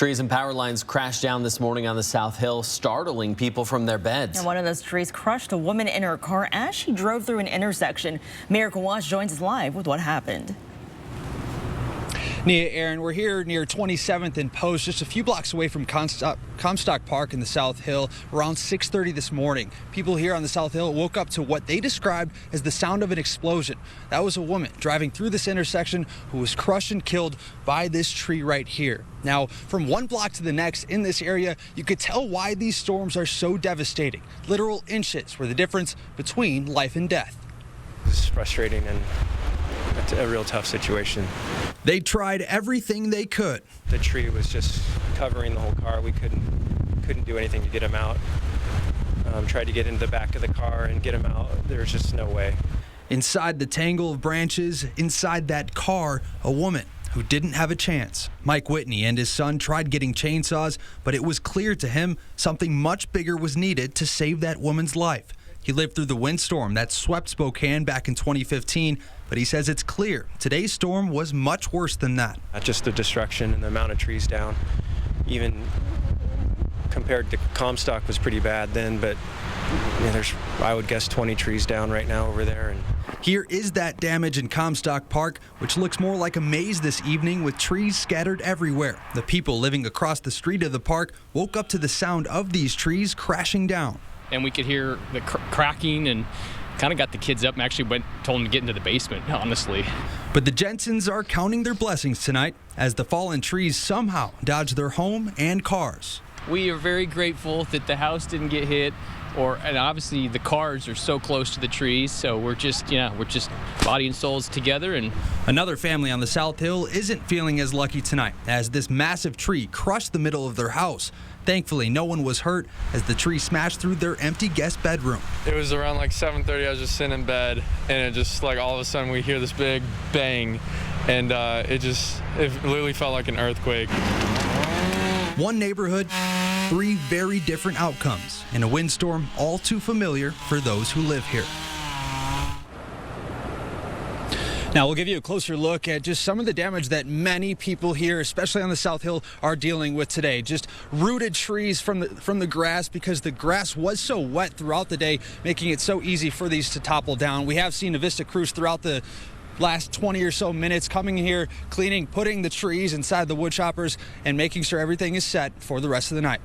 Trees and power lines crashed down this morning on the South Hill, startling people from their beds. And one of those trees crushed a woman in her car as she drove through an intersection. Maher Kawash joins us live with what happened. Nia, Aaron, we're here near 27th and Post, just a few blocks away from Comstock Park in the South Hill, around 6:30 this morning. People here on the South Hill woke up to what they described as the sound of an explosion. That was a woman driving through this intersection who was crushed and killed by this tree right here. Now, from one block to the next in this area, you could tell why these storms are so devastating. Literal inches were the difference between life and death. It's frustrating and it's a real tough situation. They tried everything they could. The tree was just covering the whole car. We couldn't do anything to get him out. Tried to get into the back of the car and get him out. There's just no way. Inside the tangle of branches, inside that car, a woman who didn't have a chance. Mike Whitney and his son tried getting chainsaws, but it was clear to him something much bigger was needed to save that woman's life. He lived through the windstorm that swept Spokane back in 2015, but he says it's clear today's storm was much worse than that. Not just the destruction and the amount of trees down, even compared to Comstock was pretty bad then, but there's, I would guess, 20 trees down right now over there. And here is that damage in Comstock Park, which looks more like a maze this evening with trees scattered everywhere. The people living across the street of the park woke up to the sound of these trees crashing down. And we could hear the cracking and kind of got the kids up and actually told them to get into the basement, honestly. But the Jensens are counting their blessings tonight as the fallen trees somehow dodged their home and cars. We are very grateful that the house didn't get hit, and obviously the cars are so close to the trees, so we're just body and souls together. And another family on the South Hill isn't feeling as lucky tonight as this massive tree crushed the middle of their house. Thankfully, no one was hurt as the tree smashed through their empty guest bedroom. It was around like 7:30. I was just sitting in bed, and it just like all of a sudden we hear this big bang, and it literally felt like an earthquake. One neighborhood, three very different outcomes in a windstorm all too familiar for those who live here. Now we'll give you a closer look at just some of the damage that many people here, especially on the South Hill, are dealing with today. Just rooted trees from the grass because the grass was so wet throughout the day, making it so easy for these to topple down. We have seen Avista crews throughout the last 20 or so minutes coming here, cleaning, putting the trees inside the wood choppers, and making sure everything is set for the rest of the night.